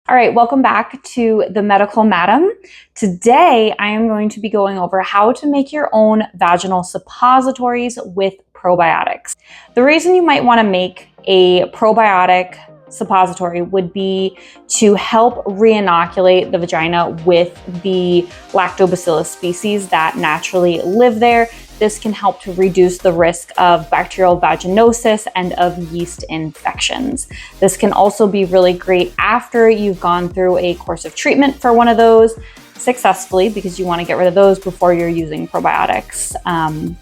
All right, welcome back to the Medical Madam. Today, I am going to be going over how to make your own vaginal suppositories with probiotics. The reason you might want to make a probiotic suppository would be to help reinoculate the vagina with the lactobacillus species that naturally live there. This can help to reduce the risk of bacterial vaginosis and of yeast infections. This can also be really great after you've gone through a course of treatment for one of those successfully, because you want to get rid of those before you're using probiotics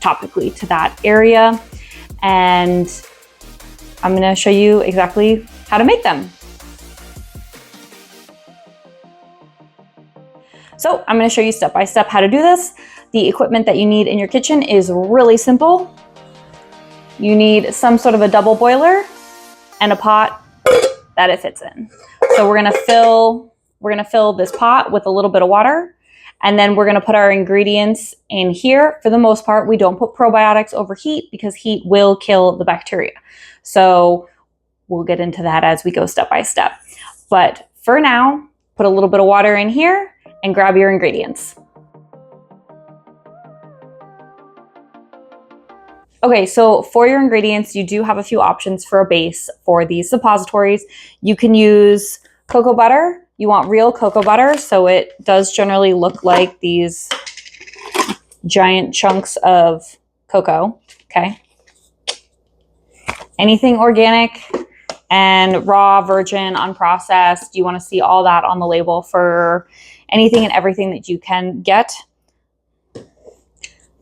topically to that area. And I'm going to show you exactly how to make them. So I'm going to show you step by step how to do this. The equipment that you need in your kitchen is really simple. You need some sort of a double boiler and a pot that it fits in. So we're gonna fill this pot with a little bit of water, and then we're gonna put our ingredients in here. For the most part, we don't put probiotics over heat because heat will kill the bacteria. So we'll get into that as we go step by step. But for now, put a little bit of water in here and grab your ingredients. Okay, so for your ingredients, you do have a few options for a base for these suppositories. You can use cocoa butter. You want real cocoa butter, so it does generally look like these giant chunks of cocoa, okay? Anything organic and raw, virgin, unprocessed, you want to see all that on the label for anything and everything that you can get.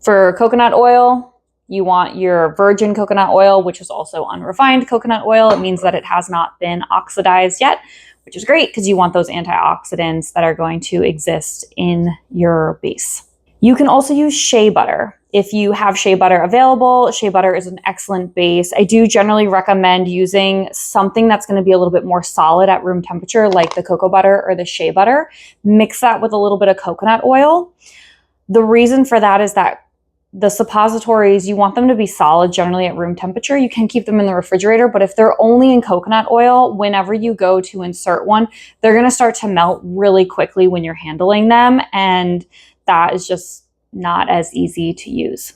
For coconut oil, you want your virgin coconut oil, which is also unrefined coconut oil. It means that it has not been oxidized yet, which is great because you want those antioxidants that are going to exist in your base. You can also use shea butter. If you have shea butter available, shea butter is an excellent base. I do generally recommend using something that's going to be a little bit more solid at room temperature, like the cocoa butter or the shea butter. Mix that with a little bit of coconut oil. The reason for that is that the suppositories, you want them to be solid generally at room temperature. You can keep them in the refrigerator, but if they're only in coconut oil, whenever you go to insert one, they're going to start to melt really quickly when you're handling them, and that is just not as easy to use.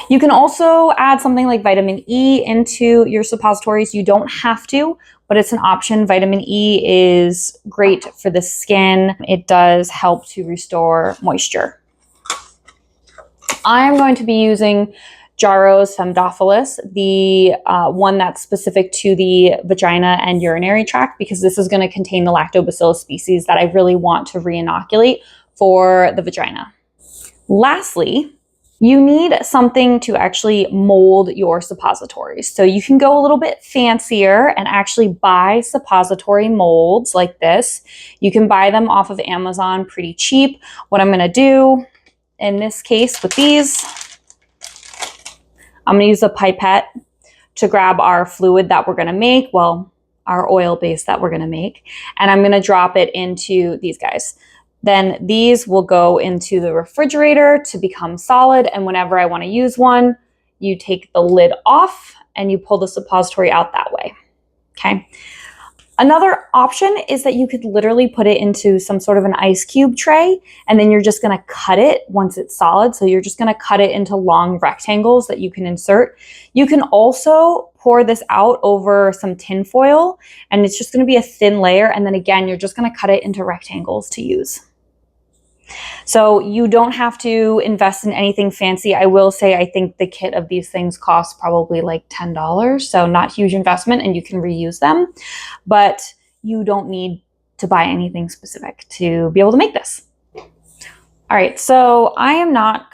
You can also add something like vitamin E into your suppositories. You don't have to, but it's an option. Vitamin E is great for the skin. It does help to restore moisture. I'm going to be using Jarrow's Femdophilus, the one that's specific to the vagina and urinary tract, because this is going to contain the lactobacillus species that I really want to reinoculate for the vagina. Lastly, you need something to actually mold your suppositories. So you can go a little bit fancier and actually buy suppository molds like this. You can buy them off of Amazon pretty cheap. What I'm going to do in this case with these, I'm going to use a pipette to grab our fluid that we're going to make, well, our oil base that we're going to make, and I'm going to drop it into these guys. Then these will go into the refrigerator to become solid, and whenever I want to use one, you take the lid off and you pull the suppository out that way, okay? Another option is that you could literally put it into some sort of an ice cube tray, and then you're just going to cut it once it's solid. So you're just going to cut it into long rectangles that you can insert. You can also pour this out over some tin foil, and it's just going to be a thin layer. And then again, you're just going to cut it into rectangles to use. So you don't have to invest in anything fancy. I will say I think the kit of these things costs probably like $10, so not huge investment, and you can reuse them, but you don't need to buy anything specific to be able to make this. All right, so I am not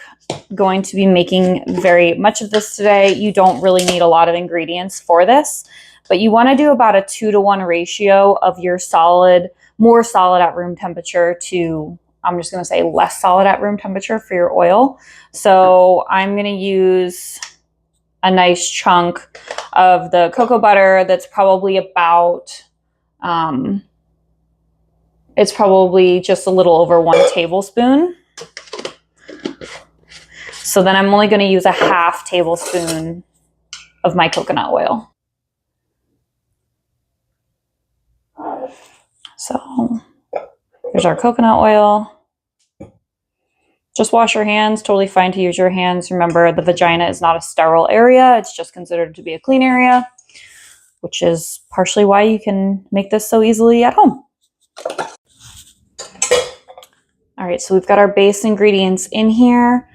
going to be making very much of this today. You don't really need a lot of ingredients for this, but you want to do about a 2-to-1 ratio of your solid, more solid at room temperature to, I'm just going to say, less solid at room temperature for your oil. So I'm going to use a nice chunk of the cocoa butter that's probably about, it's probably just a little over 1 tablespoon. So then I'm only going to use a 1/2 tablespoon of my coconut oil. So there's our coconut oil. Just wash your hands, totally fine to use your hands. Remember, the vagina is not a sterile area. It's just considered to be a clean area, which is partially why you can make this so easily at home. All right, so we've got our base ingredients in here.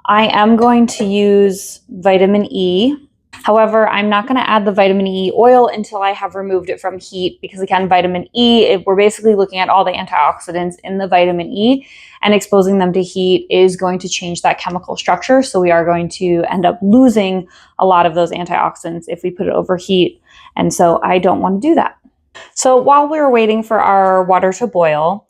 I am going to use vitamin E. However, I'm not going to add the vitamin E oil until I have removed it from heat because, again, vitamin E, we're basically looking at all the antioxidants in the vitamin E, and exposing them to heat is going to change that chemical structure. So we are going to end up losing a lot of those antioxidants if we put it over heat. And so I don't want to do that. So while we're waiting for our water to boil,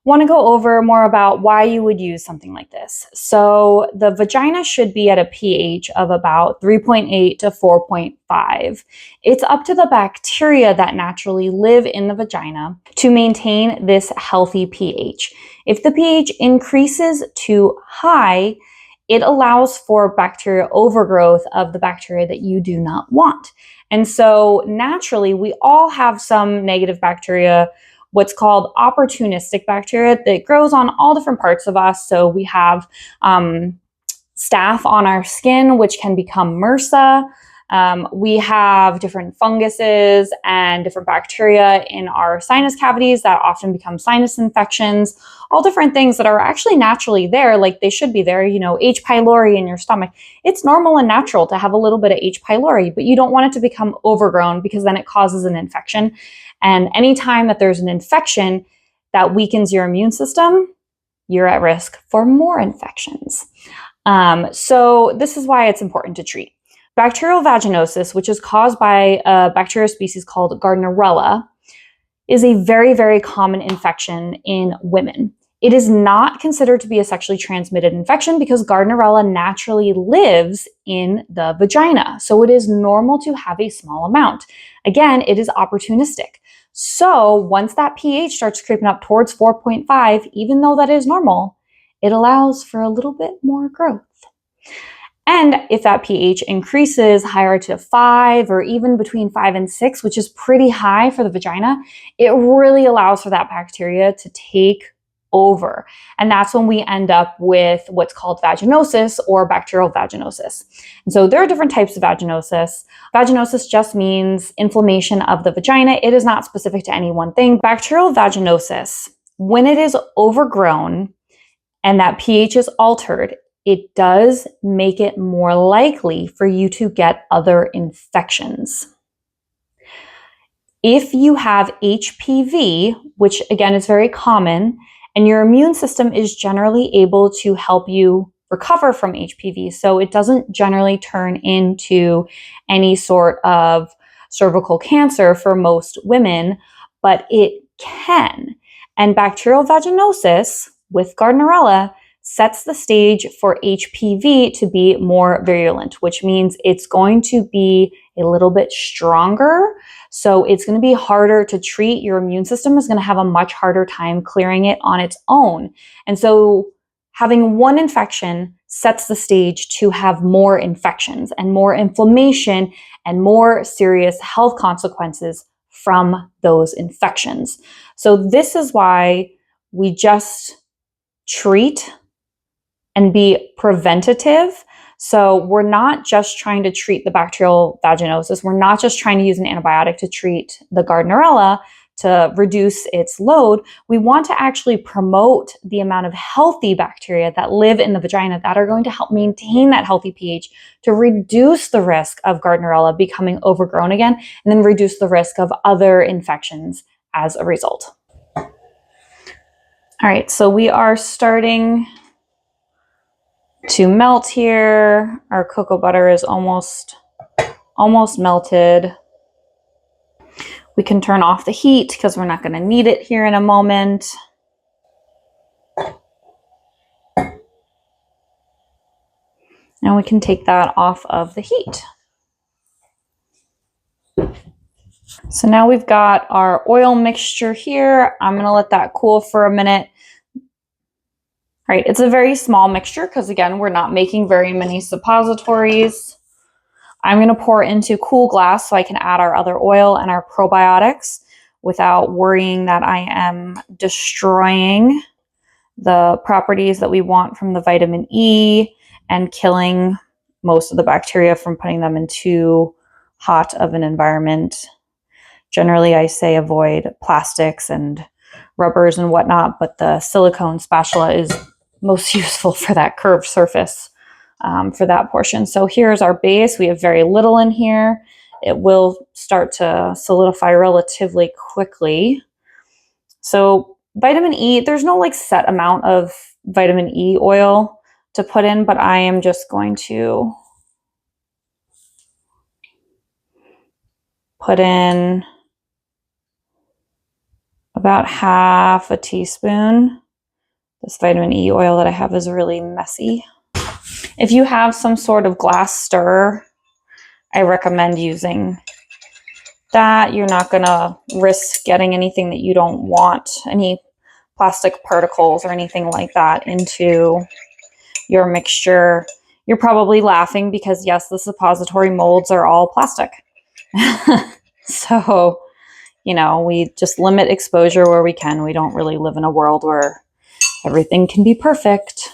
want to go over more about why you would use something like this. So the vagina should be at a pH of about 3.8 to 4.5. It's up to the bacteria that naturally live in the vagina to maintain this healthy pH. If the pH increases too high, it allows for bacterial overgrowth of the bacteria that you do not want. And so naturally, we all have some negative bacteria, what's called opportunistic bacteria, that grows on all different parts of us. So we have staph on our skin, which can become MRSA. We have different funguses and different bacteria in our sinus cavities that often become sinus infections, all different things that are actually naturally there, like they should be there. You know, H. pylori in your stomach. It's normal and natural to have a little bit of H. pylori, but you don't want it to become overgrown because then it causes an infection. And anytime that there's an infection that weakens your immune system, you're at risk for more infections. So this is why it's important to treat. Bacterial vaginosis, which is caused by a bacterial species called Gardnerella, is a very, very common infection in women. It is not considered to be a sexually transmitted infection because Gardnerella naturally lives in the vagina. So it is normal to have a small amount. Again, it is opportunistic. So once that pH starts creeping up towards 4.5, even though that is normal, it allows for a little bit more growth. And if that pH increases higher to 5 or even between 5 and 6, which is pretty high for the vagina, it really allows for that bacteria to take over. And that's when we end up with what's called vaginosis or bacterial vaginosis. And so there are different types of vaginosis. Vaginosis just means inflammation of the vagina. It is not specific to any one thing. Bacterial vaginosis, when it is overgrown and that pH is altered, it does make it more likely for you to get other infections. If you have HPV, which again is very common, and your immune system is generally able to help you recover from HPV, so it doesn't generally turn into any sort of cervical cancer for most women, but it can. And bacterial vaginosis with Gardnerella sets the stage for HPV to be more virulent, which means it's going to be a little bit stronger. So it's going to be harder to treat. Your immune system is going to have a much harder time clearing it on its own. And so having one infection sets the stage to have more infections and more inflammation and more serious health consequences from those infections. So this is why we just treat and be preventative. So we're not just trying to treat the bacterial vaginosis. We're not just trying to use an antibiotic to treat the Gardnerella to reduce its load. We want to actually promote the amount of healthy bacteria that live in the vagina that are going to help maintain that healthy pH to reduce the risk of Gardnerella becoming overgrown again, and then reduce the risk of other infections as a result. All right, so we are starting to melt here. Our cocoa butter is almost melted. We can turn off the heat because we're not going to need it here in a moment. And we can take that off of the heat. So now we've got our oil mixture here. I'm going to let that cool for a minute. All right, it's a very small mixture because, again, we're not making very many suppositories. I'm going to pour into cool glass so I can add our other oil and our probiotics. without worrying that I am destroying the properties that we want from the vitamin E and killing most of the bacteria from putting them in too hot of an environment. Generally, I say avoid plastics and rubbers and whatnot, but the silicone spatula is most useful for that curved surface for that portion. So here's our base. We have very little in here. It will start to solidify relatively quickly. So vitamin E, there's no like set amount of vitamin E oil to put in, but I am just going to put in about half a teaspoon. This vitamin E oil that I have is really messy. If you have some sort of glass stirrer, I recommend using that. You're not going to risk getting anything that you don't want, any plastic particles or anything like that into your mixture. You're probably laughing because yes, the suppository molds are all plastic. So, you know, we just limit exposure where we can. We don't really live in a world where everything can be perfect.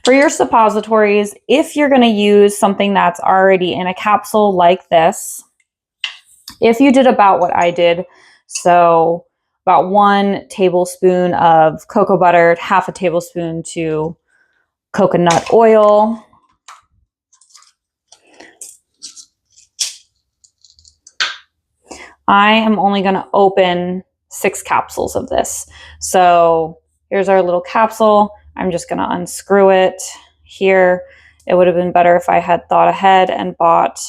For your suppositories, if you're going to use something that's already in a capsule like this, if you did about what I did, so about 1 tablespoon of cocoa butter, half a tablespoon to coconut oil, I am only going to open 6 capsules of this. So here's our little capsule. I'm just going to unscrew it here. It would have been better if I had thought ahead and bought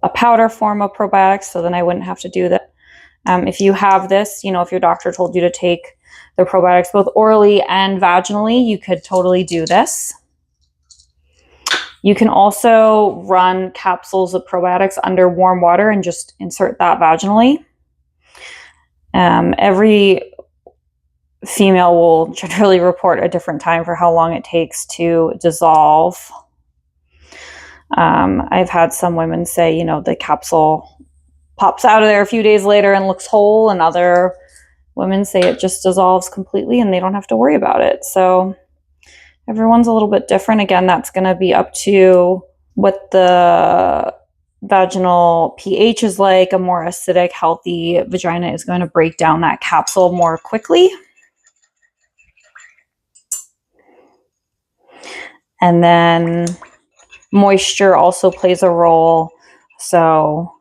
a powder form of probiotics, so then I wouldn't have to do that. If you have this, you know, if your doctor told you to take the probiotics both orally and vaginally, you could totally do this. You can also run capsules of probiotics under warm water and just insert that vaginally. Every female will generally report a different time for how long it takes to dissolve. I've had some women say, you know, the capsule pops out of there a few days later and looks whole, and other women say it just dissolves completely and they don't have to worry about it. So everyone's a little bit different. Again, that's going to be up to what the vaginal pH is like. A more acidic, healthy vagina is going to break down that capsule more quickly. And then moisture also plays a role. So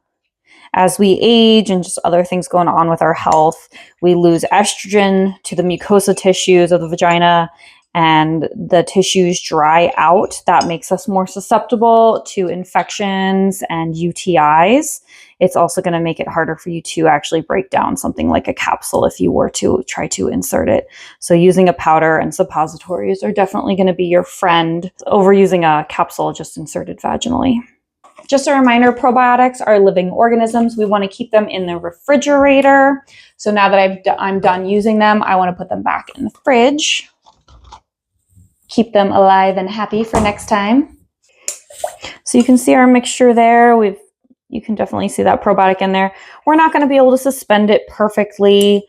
as we age and just other things going on with our health, we lose estrogen to the mucosa tissues of the vagina, and the tissues dry out. That makes us more susceptible to infections and UTIs. It's also going to make it harder for you to actually break down something like a capsule if you were to try to insert it. So using a powder and suppositories are definitely going to be your friend over using a capsule just inserted vaginally. Just a reminder, probiotics are living organisms. We want to keep them in the refrigerator. So now that I'm done using them, I want to put them back in the fridge. Keep them alive and happy for next time. So you can see our mixture there. You can definitely see that probiotic in there. We're not going to be able to suspend it perfectly.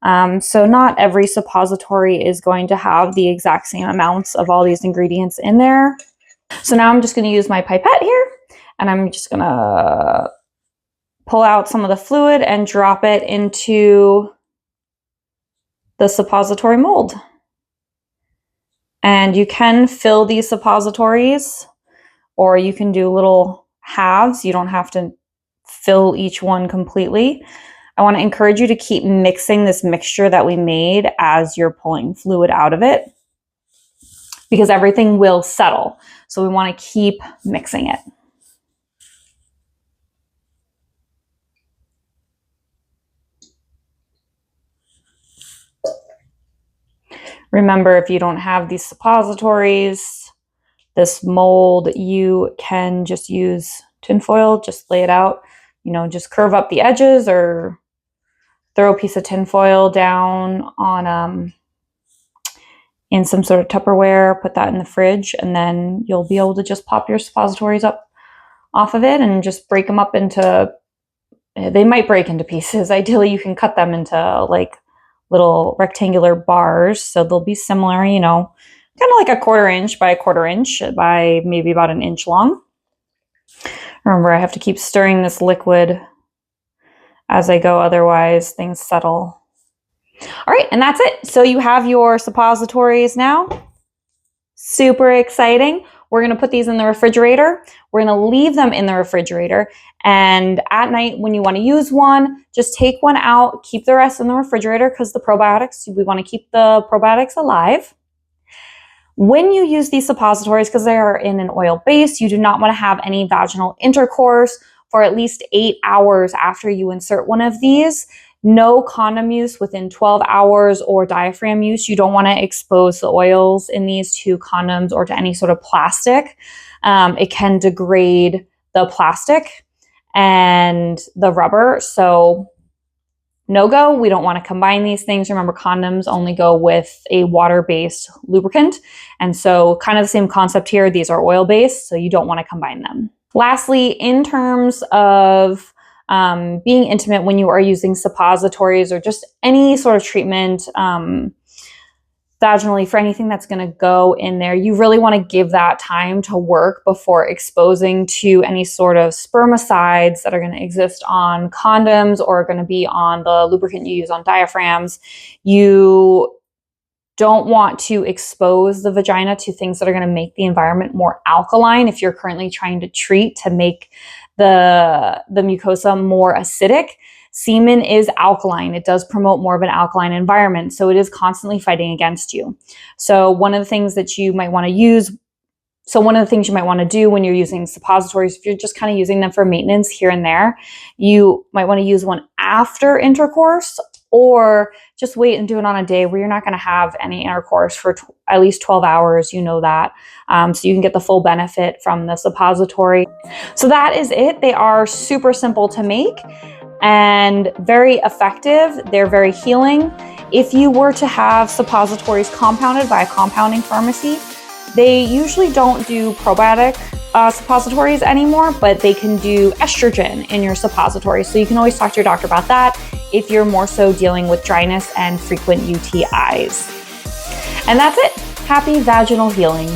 So not every suppository is going to have the exact same amounts of all these ingredients in there. So now I'm just going to use my pipette here, and I'm just going to pull out some of the fluid and drop it into the suppository mold. And you can fill these suppositories, or you can do little halves. You don't have to fill each one completely. I want to encourage you to keep mixing this mixture that we made as you're pulling fluid out of it, because everything will settle. So we want to keep mixing it. Remember, if you don't have these suppositories, this mold, you can just use tinfoil, just lay it out, you know, just curve up the edges or throw a piece of tinfoil down on in some sort of Tupperware, put that in the fridge, and then you'll be able to just pop your suppositories up off of it and just break them up into they might break into pieces. Ideally, you can cut them into like little rectangular bars. So they'll be similar, you know, kind of like a 1/4 inch by 1/4 inch by maybe about 1 inch long. Remember, I have to keep stirring this liquid as I go, otherwise things settle. All right, and that's it. So you have your suppositories now. Super exciting. We're gonna put these in the refrigerator. We're gonna leave them in the refrigerator. And at night, when you wanna use one, just take one out, keep the rest in the refrigerator because the probiotics, we wanna keep the probiotics alive. When you use these suppositories, because they are in an oil base, you do not want to have any vaginal intercourse for at least 8 hours after you insert one of these. No condom use within 12 hours or diaphragm use. You don't want to expose the oils in these to condoms or to any sort of plastic. It can degrade the plastic and the rubber. So no go. We don't want to combine these things. Remember, condoms only go with a water-based lubricant. And so kind of the same concept here. These are oil-based, so you don't want to combine them. Lastly, in terms of being intimate when you are using suppositories or just any sort of treatment vaginally for anything that's going to go in there, you really want to give that time to work before exposing to any sort of spermicides that are going to exist on condoms or are going to be on the lubricant you use on diaphragms. You don't want to expose the vagina to things that are going to make the environment more alkaline if you're currently trying to treat to make the mucosa more acidic. Semen is alkaline. It does promote more of an alkaline environment, so it is constantly fighting against you. So one of the things that you might want to do when you're using suppositories, if you're just kind of using them for maintenance here and there, you might want to use one after intercourse or just wait and do it on a day where you're not going to have any intercourse for at least 12 hours, you know that, so you can get the full benefit from the suppository. So that is it. They are super simple to make and very effective. They're very healing. If you were to have suppositories compounded by a compounding pharmacy, they usually don't do probiotic suppositories anymore, but they can do estrogen in your suppositories. So you can always talk to your doctor about that if you're more so dealing with dryness and frequent UTIs. And that's it. Happy vaginal healing.